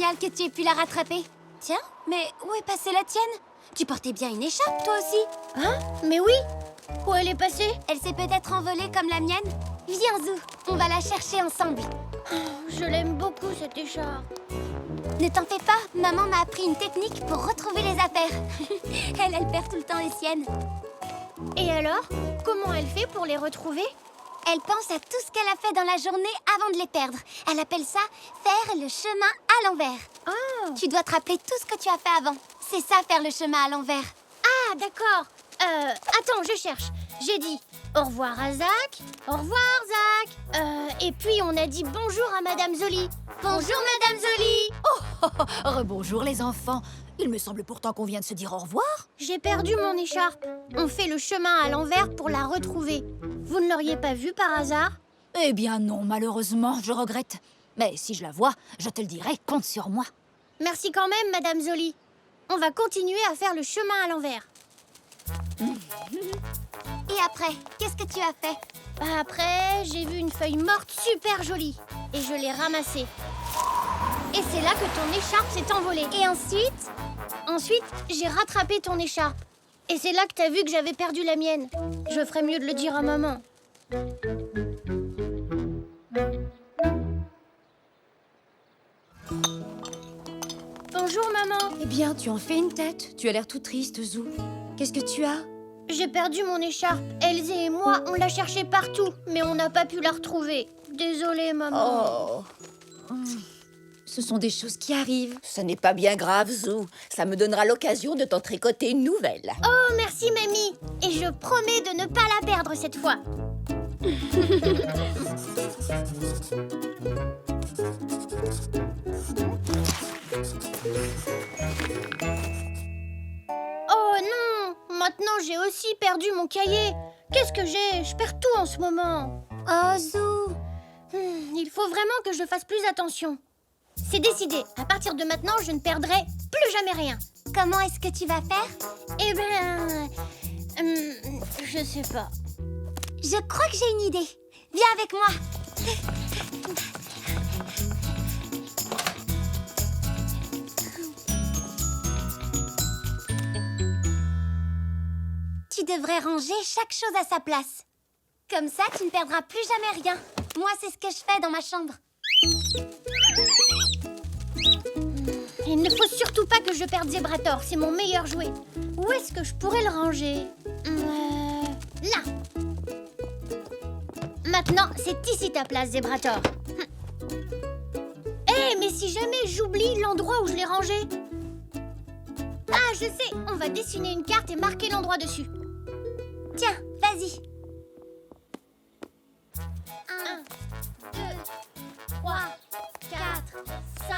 génial que tu aies pu la rattraper. Tiens, mais où est passée la tienne? Tu portais bien une écharpe, toi aussi. Hein? Mais oui! Où elle est passée? Elle s'est peut-être envolée comme la mienne. Viens, Zou, on va la chercher ensemble. Je l'aime beaucoup, cette écharpe. Ne t'en fais pas, maman m'a appris une technique pour retrouver les affaires. Elle perd tout le temps les siennes. Et alors? Comment elle fait pour les retrouver? Elle pense à tout ce qu'elle a fait dans la journée avant de les perdre. Elle appelle ça faire le chemin à l'envers. Ah! Tu dois te rappeler tout ce que tu as fait avant. C'est ça, faire le chemin à l'envers. Ah, d'accord. Attends, je cherche. J'ai dit au revoir à Zach. Au revoir, Zach. Et puis on a dit bonjour à Madame Zoli. Bonjour, Madame Zoli. Rebonjour les enfants. Il me semble pourtant qu'on vient de se dire au revoir. J'ai perdu mon écharpe. On fait le chemin à l'envers pour la retrouver. Vous ne l'auriez pas vue par hasard? Eh bien non, malheureusement, je regrette. Mais si je la vois, je te le dirai, compte sur moi. Merci quand même, Madame Zoli. On va continuer à faire le chemin à l'envers. Et après, qu'est-ce que tu as fait? Après, j'ai vu une feuille morte super jolie. Et je l'ai ramassée. Et c'est là que ton écharpe s'est envolée. Et ensuite? Ensuite, j'ai rattrapé ton écharpe. Et c'est là que t'as vu que j'avais perdu la mienne. Je ferais mieux de le dire à maman. Bonjour, maman. Eh bien, tu en fais une tête. Tu as l'air tout triste, Zou. Qu'est-ce que tu as? J'ai perdu mon écharpe. Elsie et moi, on l'a cherchée partout, mais on n'a pas pu la retrouver. Désolée, maman. Ce sont des choses qui arrivent. Ce n'est pas bien grave, Zou. Ça me donnera l'occasion de t'en tricoter une nouvelle. Oh, merci, mamie. Et je promets de ne pas la perdre cette fois. Oh non! Maintenant, j'ai aussi perdu mon cahier. Qu'est-ce que j'ai? Je perds tout en ce moment. Oh, Zou. Il faut vraiment que je fasse plus attention. C'est décidé. À partir de maintenant, je ne perdrai plus jamais rien. Comment est-ce que tu vas faire? Eh ben... je sais pas. Je crois que j'ai une idée. Viens avec moi. Tu devrais ranger chaque chose à sa place. Comme ça, tu ne perdras plus jamais rien. Moi, c'est ce que je fais dans ma chambre. Il ne faut surtout pas que je perde Zebrator. C'est mon meilleur jouet. Où est-ce que je pourrais le ranger? Là. Maintenant, c'est ici ta place, Zebrator. Mais si jamais j'oublie l'endroit où je l'ai rangé? Ah, je sais. On va dessiner une carte et marquer l'endroit dessus. Tiens, vas-y. 1, 2, 3, 4, 5,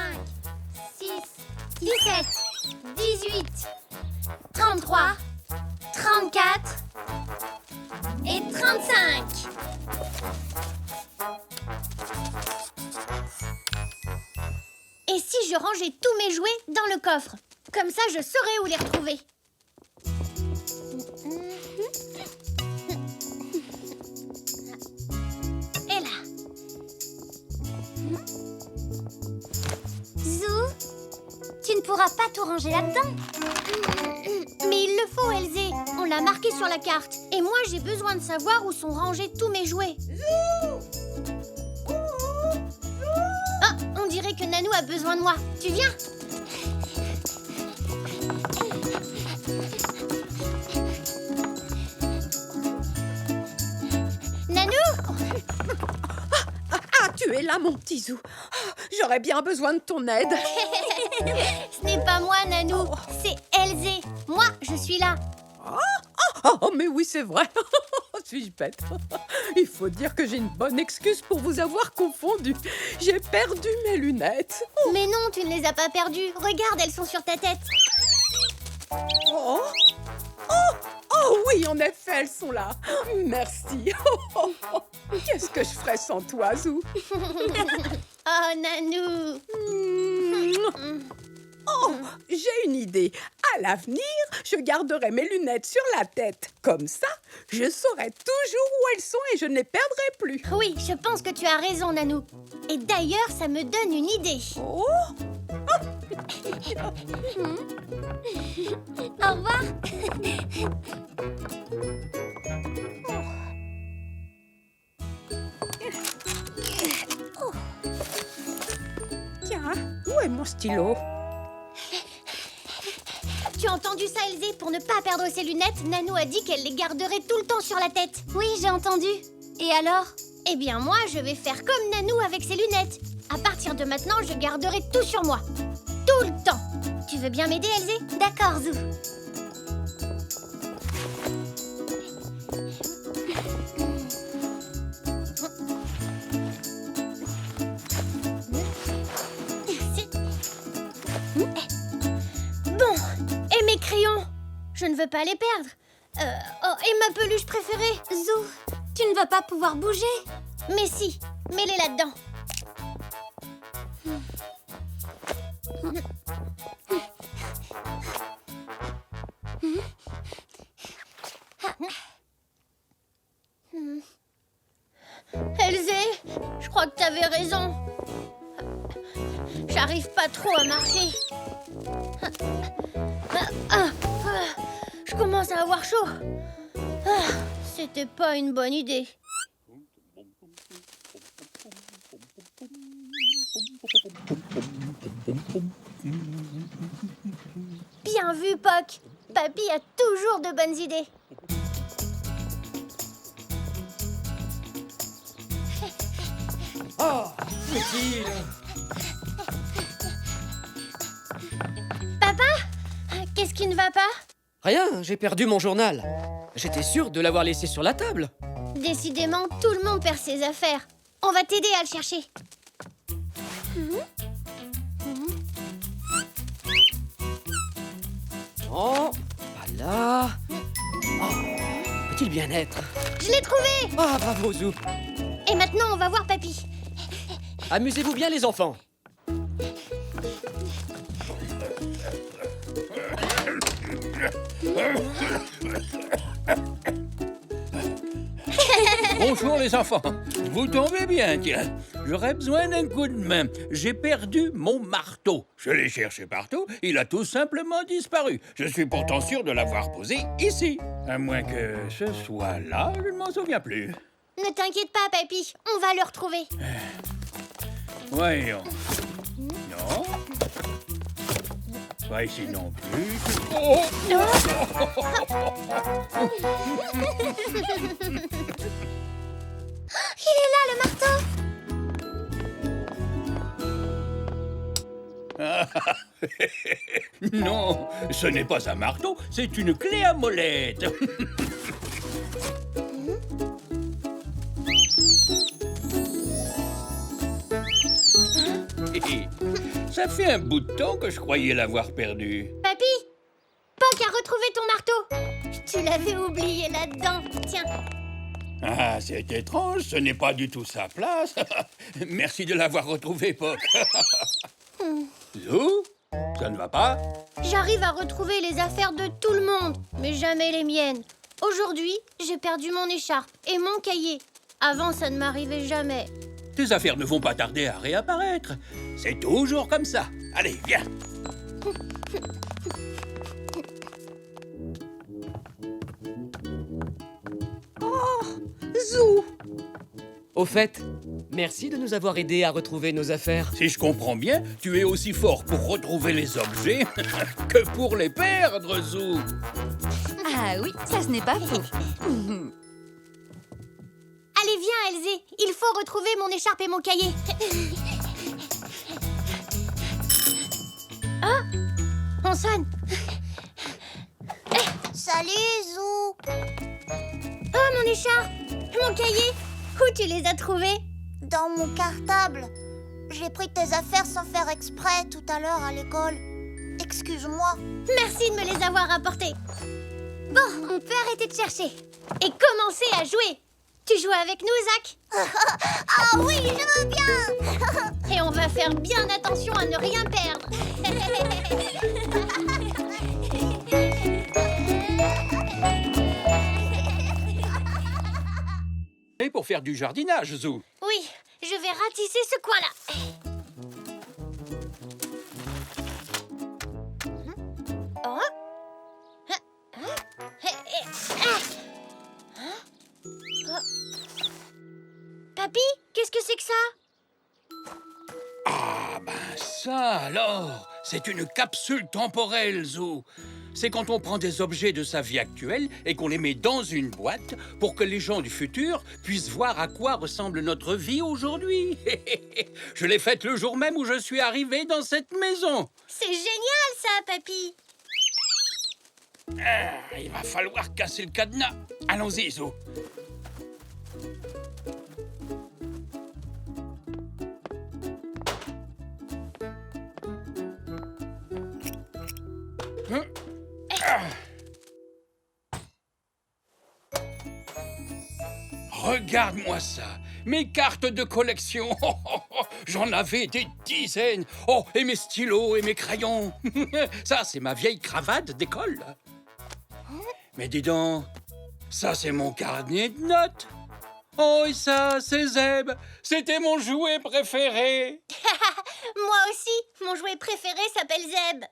6, 17, 18, 33, 34 et 35. Et si je rangeais tous mes jouets dans le coffre? Comme ça, je saurais où les retrouver. Et là. Zou, tu ne pourras pas tout ranger là-dedans. Mais il le faut, Elsie. On l'a marqué sur la carte. Et moi, j'ai besoin de savoir où sont rangés tous mes jouets. Ah, on dirait que Nanou a besoin de moi. Tu viens? Nanou? Ah, tu es là, mon petit Zou. Oh, j'aurais bien besoin de ton aide. Ce n'est pas moi, Nanou. C'est Elsie. Moi, je suis là. Oh, mais oui, c'est vrai. Suis-je bête? Il faut dire que j'ai une bonne excuse pour vous avoir confondu. J'ai perdu mes lunettes. Mais non, tu ne les as pas perdues. Regarde, elles sont sur ta tête. Oh, oh oui, en effet, elles sont là. Merci. Qu'est-ce que je ferais sans toi, Zou? Oh, Nanou. Oh, j'ai une idée. À l'avenir, je garderai mes lunettes sur la tête. Comme ça, je saurai toujours où elles sont et je ne les perdrai plus. Oui, je pense que tu as raison, Nanou. Et d'ailleurs, ça me donne une idée. Oh, Au revoir. Tiens, où est mon stylo? Tu as entendu ça, Elzé? Pour ne pas perdre ses lunettes, Nanou a dit qu'elle les garderait tout le temps sur la tête. Oui, j'ai entendu. Et alors? Eh bien, moi, je vais faire comme Nanou avec ses lunettes. À partir de maintenant, je garderai tout sur moi. Tout le temps. Tu veux bien m'aider, Elzé? D'accord, Zou. Bon, et mes crayons? Je ne veux pas les perdre. Oh, et ma peluche préférée? Zou, tu ne vas pas pouvoir bouger. Mais si, mets-les là-dedans. Elzé, je crois que t'avais raison. J'arrive pas trop à marcher. Je commence à avoir chaud. C'était pas une bonne idée. Bien vu, Poc. Papy a toujours de bonnes idées. Oh, utile. Papa, qu'est-ce qui ne va pas? Rien, j'ai perdu mon journal. J'étais sûr de l'avoir laissé sur la table. Décidément, tout le monde perd ses affaires. On va t'aider à le chercher. Non, pas là. Oh, peut-il bien être? Je l'ai trouvé! Ah, bravo, Zou. Et maintenant, on va voir Papy. Amusez-vous bien, les enfants. Bonjour les enfants, vous tombez bien, tiens. J'aurais besoin d'un coup de main. J'ai perdu mon marteau. Je l'ai cherché partout, il a tout simplement disparu. Je suis pourtant sûr de l'avoir posé ici. À moins que ce soit là, je ne m'en souviens plus. Ne t'inquiète pas, Papy, on va le retrouver. Voyons. Non. Pas ici non plus. Oh! Il est là, le marteau. Non, ce n'est pas un marteau, c'est une clé à molette. Ça fait un bout de temps que je croyais l'avoir perdu. Papy, Poc a retrouvé ton marteau. Tu l'avais oublié là-dedans. Tiens. Ah, c'est étrange, ce n'est pas du tout sa place. Merci de l'avoir retrouvé, Poc. Zou, ça ne va pas? J'arrive à retrouver les affaires de tout le monde, mais jamais les miennes. Aujourd'hui, j'ai perdu mon écharpe et mon cahier. Avant, ça ne m'arrivait jamais. Tes affaires ne vont pas tarder à réapparaître. C'est toujours comme ça. Allez, viens. Zou! Au fait, merci de nous avoir aidés à retrouver nos affaires. Si je comprends bien, tu es aussi fort pour retrouver les objets que pour les perdre, Zou. Ah oui, ça ce n'est pas faux. Allez, viens, Elzé. Il faut retrouver mon écharpe et mon cahier. Ah, on sonne. Salut, Zou. Oh, mon écharpe, mon cahier. Où tu les as trouvés? Dans mon cartable. J'ai pris tes affaires sans faire exprès tout à l'heure à l'école. Excuse-moi. Merci de me les avoir apportés. Bon, on peut arrêter de chercher. Et commencer à jouer. Tu joues avec nous, Zach? Ah oui, je veux bien. Et on va faire bien attention à ne rien perdre. Et pour faire du jardinage, Zou. Oui, je vais ratisser ce coin-là. Papy, qu'est-ce que c'est que ça? Ah ben ça alors, c'est une capsule temporelle, Zou. C'est quand on prend des objets de sa vie actuelle et qu'on les met dans une boîte pour que les gens du futur puissent voir à quoi ressemble notre vie aujourd'hui. Je l'ai faite le jour même où je suis arrivé dans cette maison. C'est génial ça, Papy. Ah, il va falloir casser le cadenas. Allons-y, Zou. Regarde-moi ça, mes cartes de collection. J'en avais des dizaines. Oh, et mes stylos et mes crayons. Ça, c'est ma vieille cravate d'école. Mais dis donc, ça, c'est mon carnet de notes. Oh, et ça, c'est Zeb. C'était mon jouet préféré. Moi aussi, mon jouet préféré s'appelle Zeb.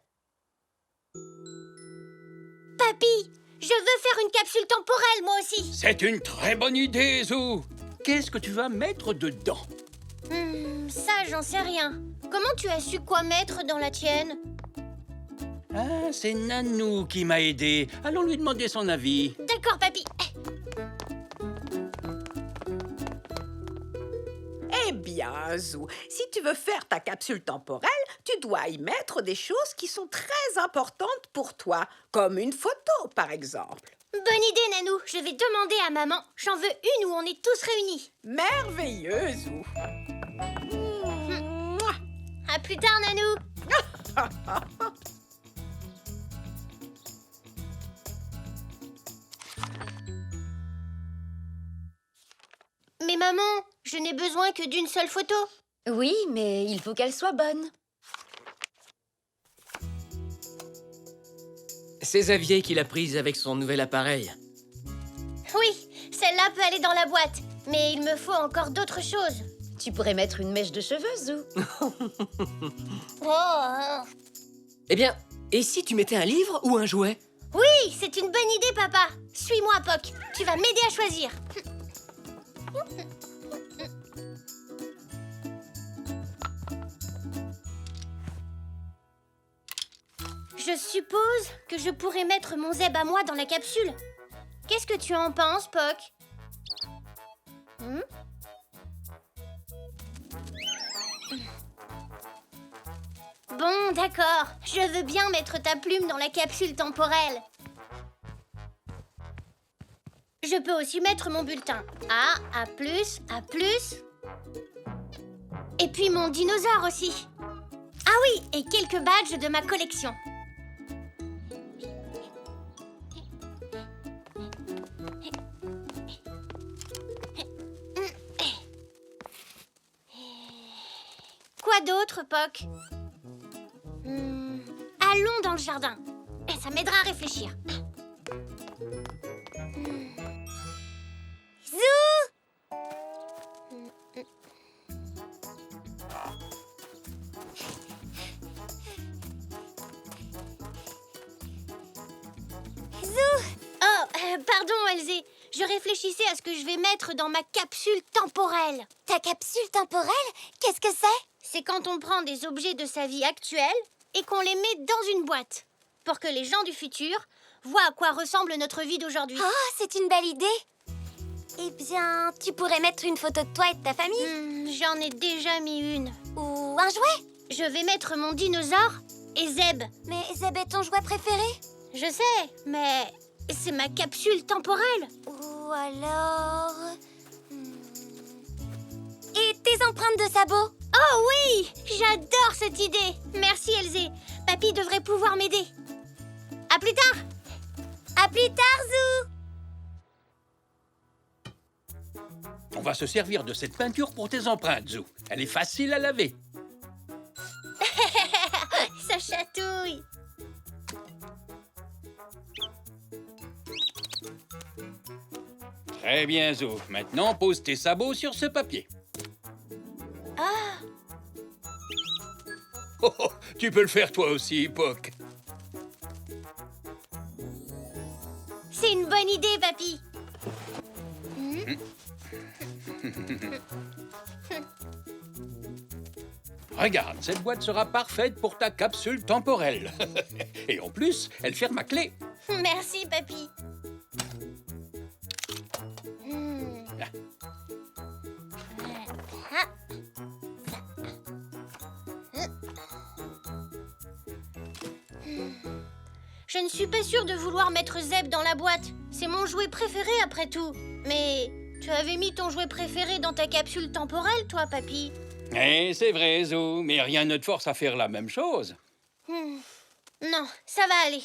Papy, je veux faire une capsule temporelle, moi aussi. C'est une très bonne idée, Zou. Qu'est-ce que tu vas mettre dedans? Ça, j'en sais rien. Comment tu as su quoi mettre dans la tienne? Ah, c'est Nanou qui m'a aidé. Allons lui demander son avis. D'accord, Papy. Eh bien, Zou, si tu veux faire ta capsule temporelle, tu dois y mettre des choses qui sont très importantes pour toi, comme une photo, par exemple. Bonne idée, Nanou. Je vais demander à maman. J'en veux une où on est tous réunis. Merveilleux, Zou. Mouah. À plus tard, Nanou. Mais maman, je n'ai besoin que d'une seule photo. Oui, mais il faut qu'elle soit bonne. C'est Xavier qui l'a prise avec son nouvel appareil. Oui, celle-là peut aller dans la boîte. Mais il me faut encore d'autres choses. Tu pourrais mettre une mèche de cheveux, Zou. Oh. Eh bien, et si tu mettais un livre ou un jouet? Oui, c'est une bonne idée, papa. Suis-moi, Poc. Tu vas m'aider à choisir. Je suppose que je pourrais mettre mon Zeb à moi dans la capsule. Qu'est-ce que tu en penses, Poc? Bon, d'accord. Je veux bien mettre ta plume dans la capsule temporelle. Je peux aussi mettre mon bulletin. A, A+, A+. Et puis mon dinosaure aussi. Ah oui, et quelques badges de ma collection. Quoi d'autre, Poc? Allons dans le jardin. Ça m'aidera à réfléchir. Pardon, Elzé. Je réfléchissais à ce que je vais mettre dans ma capsule temporelle. Ta capsule temporelle? Qu'est-ce que c'est? C'est quand on prend des objets de sa vie actuelle et qu'on les met dans une boîte pour que les gens du futur voient à quoi ressemble notre vie d'aujourd'hui. Oh, c'est une belle idée. Eh bien, tu pourrais mettre une photo de toi et de ta famille. J'en ai déjà mis une. Ou un jouet. Je vais mettre mon dinosaure et Zeb. Mais Zeb est ton jouet préféré? Je sais, mais c'est ma capsule temporelle. Ou alors... Et tes empreintes de sabots? Oh oui, j'adore cette idée. Merci, Elzé. Papy devrait pouvoir m'aider. À plus tard. À plus tard, Zou. On va se servir de cette peinture pour tes empreintes, Zou. Elle est facile à laver. Ça chatouille. Très bien, Zou. Maintenant, pose tes sabots sur ce papier. Ah, Oh, oh, tu peux le faire toi aussi, Poc. c'est une bonne idée, Papy. Regarde, cette boîte sera parfaite pour ta capsule temporelle. Et en plus, elle ferme à clé. Merci, papy. Je ne suis pas sûre de vouloir mettre Zeb dans la boîte. C'est mon jouet préféré après tout. Mais tu avais mis ton jouet préféré dans ta capsule temporelle, toi, papy. Eh, c'est vrai, Zou, mais rien ne te force à faire la même chose. Non, ça va aller.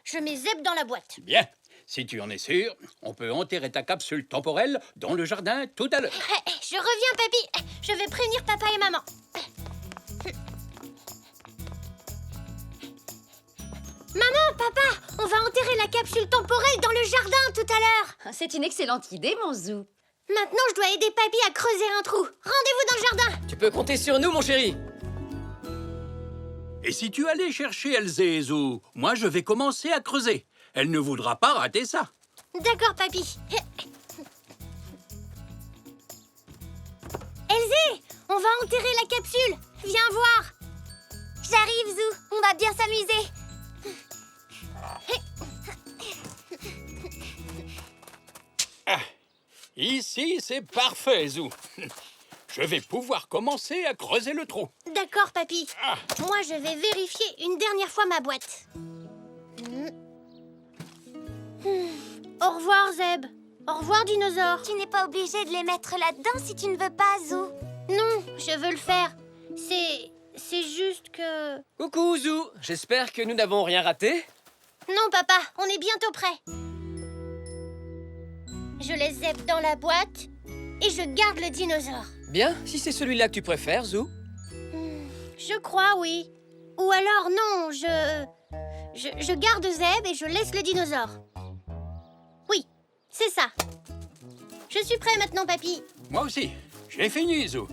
Je mets Zeb dans la boîte. Bien, si tu en es sûr, on peut enterrer ta capsule temporelle dans le jardin tout à l'heure. Je reviens, papy. Je vais prévenir papa et maman. Maman, papa, on va enterrer la capsule temporelle dans le jardin tout à l'heure. C'est une excellente idée, mon Zou. Maintenant, je dois aider papy à creuser un trou. Rendez-vous dans le jardin. Tu peux compter sur nous, mon chéri. Et si tu allais chercher Elzé, Zou, moi je vais commencer à creuser. Elle ne voudra pas rater ça. D'accord, papy. Elzé, on va enterrer la capsule. Viens voir. J'arrive, Zou. On va bien s'amuser. Ici, c'est parfait, Zou. Je vais pouvoir commencer à creuser le trou. D'accord, papy. Moi, je vais vérifier une dernière fois ma boîte. Au revoir, Zeb. Au revoir, dinosaure. Tu n'es pas obligé de les mettre là-dedans si tu ne veux pas, Zou. Non, je veux le faire. C'est juste que... Coucou, Zou. J'espère que nous n'avons rien raté. Non, papa, on est bientôt prêt. Je laisse Zeb dans la boîte et je garde le dinosaure. Bien, si c'est celui-là que tu préfères, Zou. Je crois, oui. Ou alors, non, je garde Zeb et je laisse le dinosaure. Oui, c'est ça. Je suis prêt maintenant, papy. Moi aussi, j'ai fini, Zou.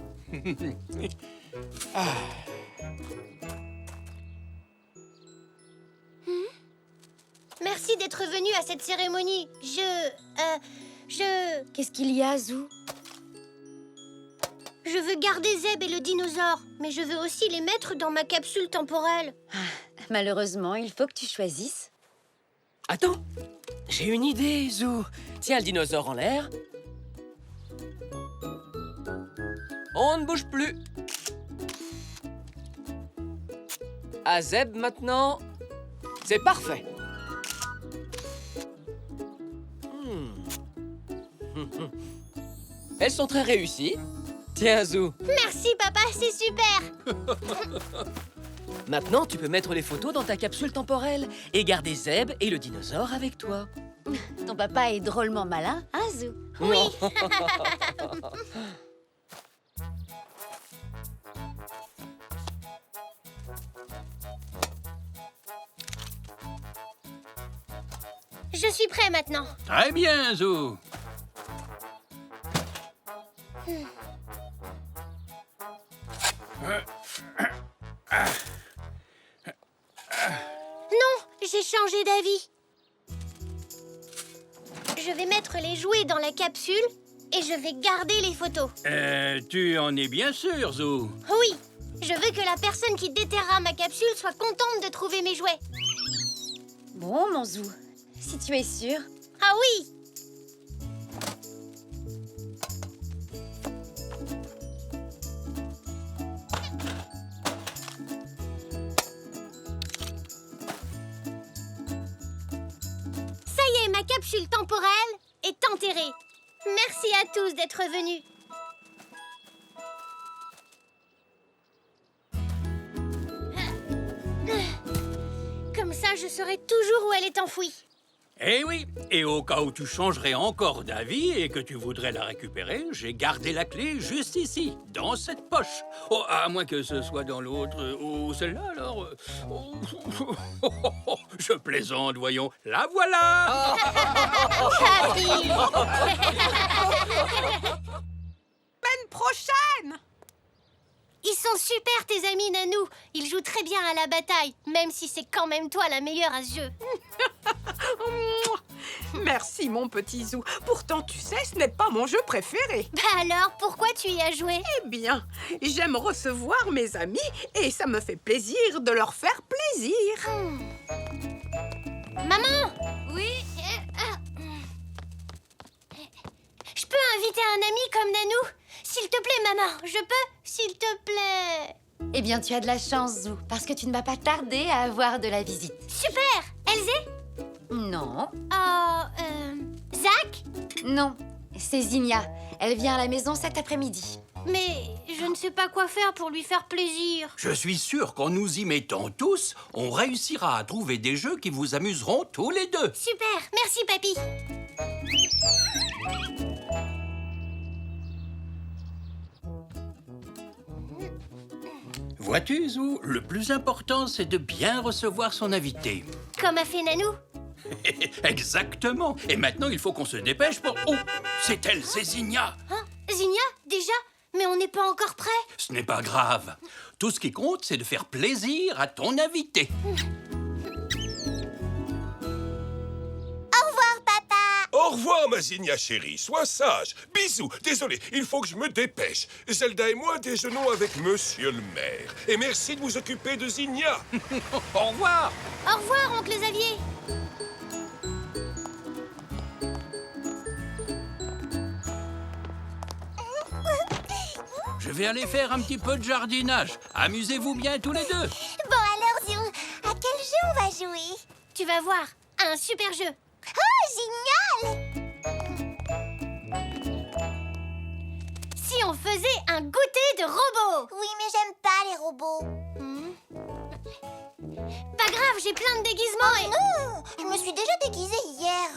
Merci d'être venu à cette cérémonie. Qu'est-ce qu'il y a, Zou? Je veux garder Zeb et le dinosaure, mais je veux aussi les mettre dans ma capsule temporelle. Malheureusement, il faut que tu choisisses. Attends, j'ai une idée, Zou. Tiens le dinosaure en l'air. On ne bouge plus. À Zeb maintenant. C'est parfait. Elles sont très réussies. Tiens, Zou. Merci, papa, c'est super. Maintenant, tu peux mettre les photos dans ta capsule temporelle et garder Zeb et le dinosaure avec toi. Ton papa est drôlement malin, hein, Zou? Oui. Je suis prêt maintenant. Très bien, Zou. Non, j'ai changé d'avis. Je vais mettre les jouets dans la capsule et je vais garder les photos. Tu en es bien sûr, Zou. Oui, je veux que la personne qui déterrera ma capsule soit contente de trouver mes jouets. Bon, mon Zou, si tu es sûr. Ah oui! Ça y est, ma capsule temporelle est enterrée. Merci à tous d'être venus. Comme ça, je saurai toujours où elle est enfouie. Eh oui, et au cas où tu changerais encore d'avis et que tu voudrais la récupérer, j'ai gardé la clé juste ici, dans cette poche. Oh, à moins que ce soit dans l'autre, ou celle-là, alors... Je plaisante, voyons. La voilà. Papy! Semaine prochaine! Ils sont super, tes amis Nanou. Ils jouent très bien à la bataille, même si c'est quand même toi la meilleure à ce jeu. Merci, mon petit Zou. Pourtant, tu sais, ce n'est pas mon jeu préféré. Bah alors, pourquoi tu y as joué? Eh bien, j'aime recevoir mes amis et ça me fait plaisir de leur faire plaisir. Maman! Oui? Je peux inviter un ami comme Nanou? S'il te plaît, maman, je peux? S'il te plaît. Eh bien, tu as de la chance, Zou, parce que tu ne vas pas tarder à avoir de la visite. Super! Elzé? Non, Zach? non, c'est Zinnia. Elle vient à la maison cet après-midi. Mais je ne sais pas quoi faire pour lui faire plaisir. Je suis sûr qu'en nous y mettant tous, on réussira à trouver des jeux qui vous amuseront tous les deux. Super, merci papy. Vois-tu, Zou, le plus important, c'est de bien recevoir son invité. Comme a fait Nanou. Exactement. Et maintenant, il faut qu'on se dépêche pour... Oh, c'est elle, c'est Zinnia. Hein? Zinnia, déjà? Mais on n'est pas encore prêt. Ce n'est pas grave. Tout ce qui compte, c'est de faire plaisir à ton invité. Au revoir, ma Zinnia chérie. Sois sage. Bisous. Désolé, il faut que je me dépêche. Zelda et moi déjeunons avec monsieur le maire. Et merci de vous occuper de Zinnia. Au revoir. Au revoir, oncle Xavier. Je vais aller faire un petit peu de jardinage. Amusez-vous bien tous les deux. Bon alors, Zou, à quel jeu on va jouer? Tu vas voir, un super jeu. Oh, génial! Si on faisait un goûter de robots. Oui, mais j'aime pas les robots. Pas grave, j'ai plein de déguisements et... Non, je me suis déjà déguisée hier.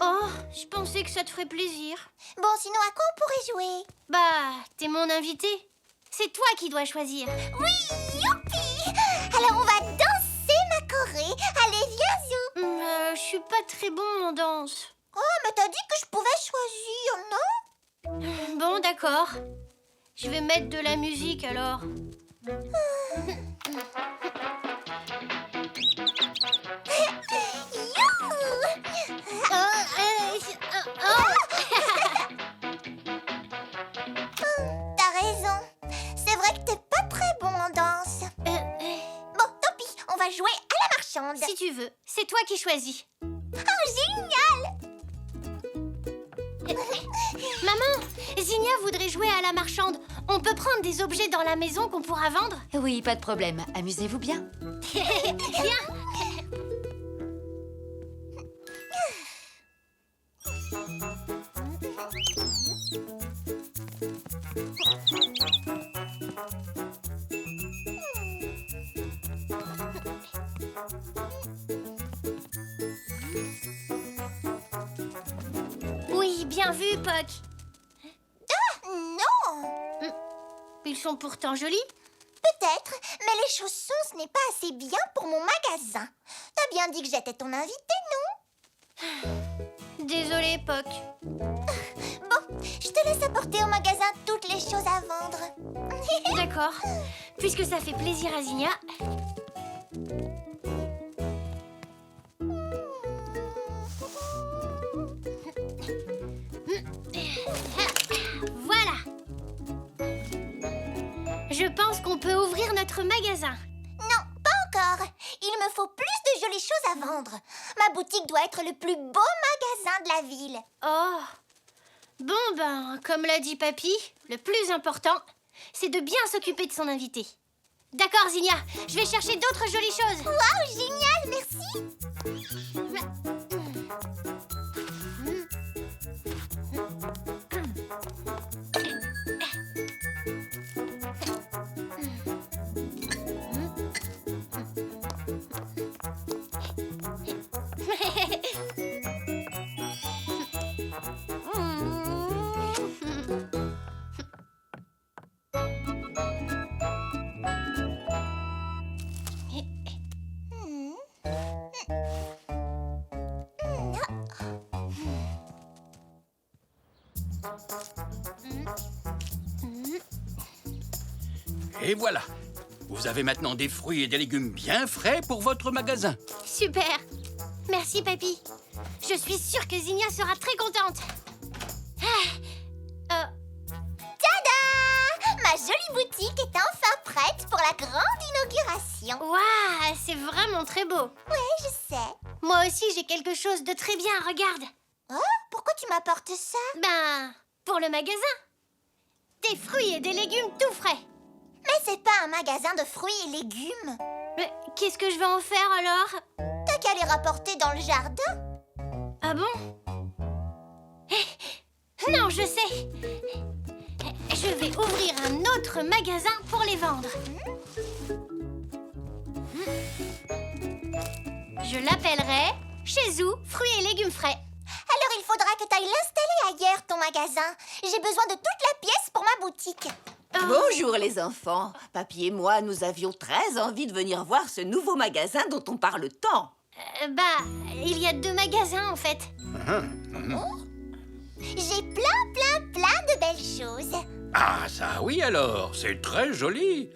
Oh, je pensais que ça te ferait plaisir. Bon, sinon à quoi on pourrait jouer? Bah, t'es mon invité. C'est toi qui dois choisir. Oui, youpi! Alors on va danser ma choré. Allez, viens, Zou. Je suis pas très bon en danse. Oh, mais t'as dit que je pouvais choisir, non? Bon, d'accord. Je vais mettre de la musique alors. T'as raison. C'est vrai que t'es pas très bon en danse. Bon, tant pis, on va jouer à la marchande. Si tu veux, c'est toi qui choisis. Oh, génial! Maman, Zinnia voudrait jouer à la marchande. On peut prendre des objets dans la maison qu'on pourra vendre? Oui, pas de problème. Amusez-vous bien. Viens. Oui, bien vu, Puck. Non, Ils sont pourtant jolis. peut-être, mais les chaussons, ce n'est pas assez bien pour mon magasin. T'as bien dit que j'étais ton invité, non? Désolée, Puck. Bon, je te laisse apporter au magasin toutes les choses à vendre. D'accord. Puisque ça fait plaisir à Zinnia. Voilà. Je pense qu'on peut ouvrir notre magasin. Non, pas encore. Il me faut plus de jolies choses à vendre. Ma boutique doit être le plus beau magasin de la ville. Oh. Bon, ben, comme l'a dit Papy, le plus important, c'est de bien s'occuper de son invité. D'accord, Zinnia, je vais chercher d'autres jolies choses. Waouh, génial, merci. Et voilà. Vous avez maintenant des fruits et des légumes bien frais pour votre magasin. Super. Merci, Papy. Je suis sûre que Zinnia sera très contente. Tada! Ma jolie boutique est enfin prête pour la grande inauguration. Waouh, c'est vraiment très beau. Ouais, je sais. Moi aussi, j'ai quelque chose de très bien, regarde. Oh, pourquoi tu m'apportes ça? Ben, pour le magasin. Des fruits et des légumes tout frais. Mais c'est pas un magasin de fruits et légumes. Mais qu'est-ce que je vais en faire alors? T'as qu'à les rapporter dans le jardin. Ah bon? Non, je sais. Je vais ouvrir un autre magasin pour les vendre. Je l'appellerai Chez Zou, fruits et légumes frais. Alors il faudra que t'ailles l'installer ailleurs, ton magasin. J'ai besoin de toute la pièce pour ma boutique. Bonjour les enfants. Papy et moi, nous avions très envie de venir voir ce nouveau magasin dont on parle tant. Il y a 2 magasins en fait. J'ai plein de belles choses. Ah, ça oui alors, c'est très joli.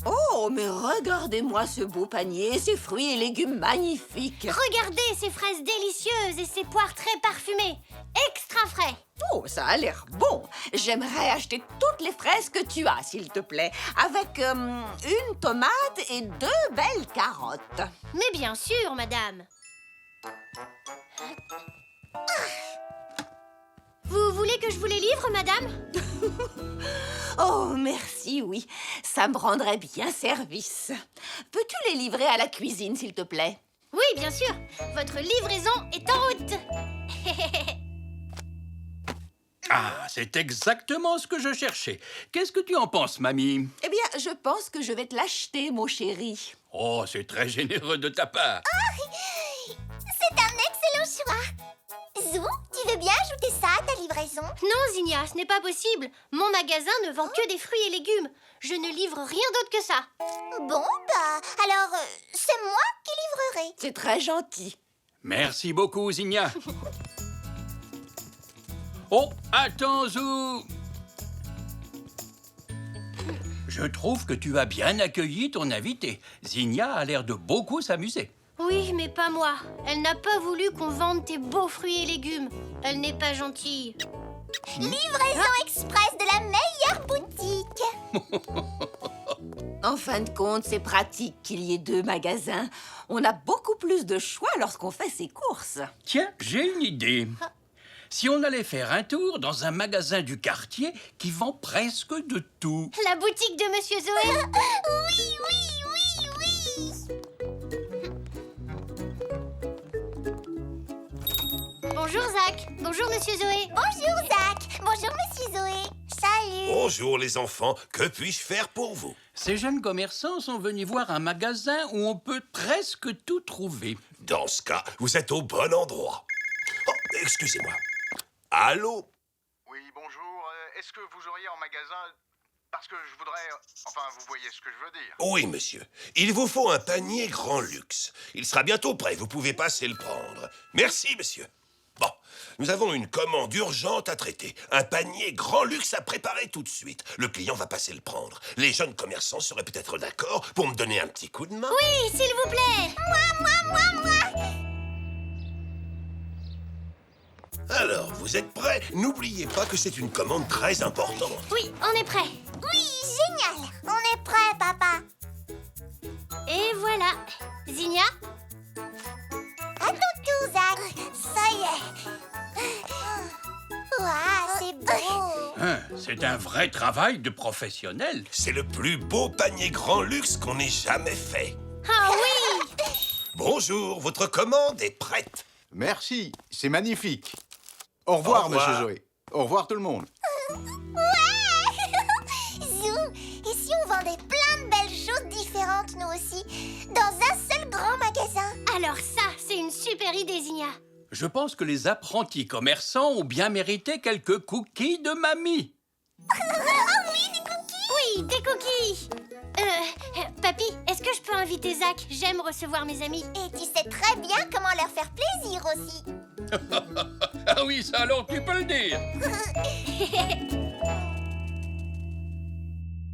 Oh, mais regardez-moi ce beau panier, ces fruits et légumes magnifiques. Regardez ces fraises délicieuses et ces poires très parfumées. Extra frais. Oh, ça a l'air bon. J'aimerais acheter toutes les fraises que tu as, s'il te plaît, avec une tomate et 2 belles carottes. Mais bien sûr, madame. Vous voulez que je vous les livre, madame? Oh, merci, oui. Ça me rendrait bien service. Peux-tu les livrer à la cuisine, s'il te plaît? Oui, bien sûr. Votre livraison est en route. Ah, c'est exactement ce que je cherchais. Qu'est-ce que tu en penses, mamie? Eh bien, je pense que je vais te l'acheter, mon chéri. Oh, c'est très généreux de ta part. C'est un excellent choix. Zou, tu veux bien ajouter ça à ta livraison? Non, Zinnia, ce n'est pas possible. Mon magasin ne vend que des fruits et légumes. Je ne livre rien d'autre que ça. Bon, alors c'est moi qui livrerai. C'est très gentil. Merci beaucoup, Zinnia. Oh, attends, Zou. Je trouve que tu as bien accueilli ton invité. Zinnia a l'air de beaucoup s'amuser. Oui, mais pas moi. Elle n'a pas voulu qu'on vende tes beaux fruits et légumes. Elle n'est pas gentille. Livraison express de la meilleure boutique. En fin de compte, c'est pratique qu'il y ait 2 magasins. On a beaucoup plus de choix lorsqu'on fait ses courses. Tiens, j'ai une idée. Si on allait faire un tour dans un magasin du quartier qui vend presque de tout. La boutique de Monsieur Zoé. Oui. Bonjour, Zach. Bonjour, Monsieur Zoé. Bonjour, Zach. Bonjour, Monsieur Zoé. Salut. Bonjour les enfants, que puis-je faire pour vous? Ces jeunes commerçants sont venus voir un magasin où on peut presque tout trouver. Dans ce cas, vous êtes au bon endroit. Oh, excusez-moi. Allô? Oui, bonjour. Est-ce que vous auriez en magasin... Parce que je voudrais... Enfin, vous voyez ce que je veux dire. Oui, monsieur. Il vous faut un panier grand luxe. Il sera bientôt prêt, vous pouvez passer le prendre. Merci, monsieur. Bon, nous avons une commande urgente à traiter. Un panier grand luxe à préparer tout de suite. Le client va passer le prendre. Les jeunes commerçants seraient peut-être d'accord pour me donner un petit coup de main. Oui, s'il vous plaît. Moi. Alors, vous êtes prêts? N'oubliez pas que c'est une commande très importante. Oui, on est prêt. Oui, génial. On est prêt, papa. Et voilà. Zinnia? À ton tour, Zach. Ça y est. Waouh, c'est beau. C'est un vrai travail de professionnel. C'est le plus beau panier grand luxe qu'on ait jamais fait. Ah oui. Bonjour, votre commande est prête. Merci, c'est magnifique. Au revoir, Au revoir. monsieur Zoé. Au revoir, tout le monde. Zou, et si on vendait plein de belles choses différentes, nous aussi, dans un seul grand magasin? Alors ça, c'est une super idée, Zinnia. Je pense que les apprentis commerçants ont bien mérité quelques cookies de mamie. Oui, des cookies. Papy, est-ce que je peux inviter Zach? J'aime recevoir mes amis. Et tu sais très bien comment leur faire plaisir aussi. Ah oui, ça alors tu peux le dire.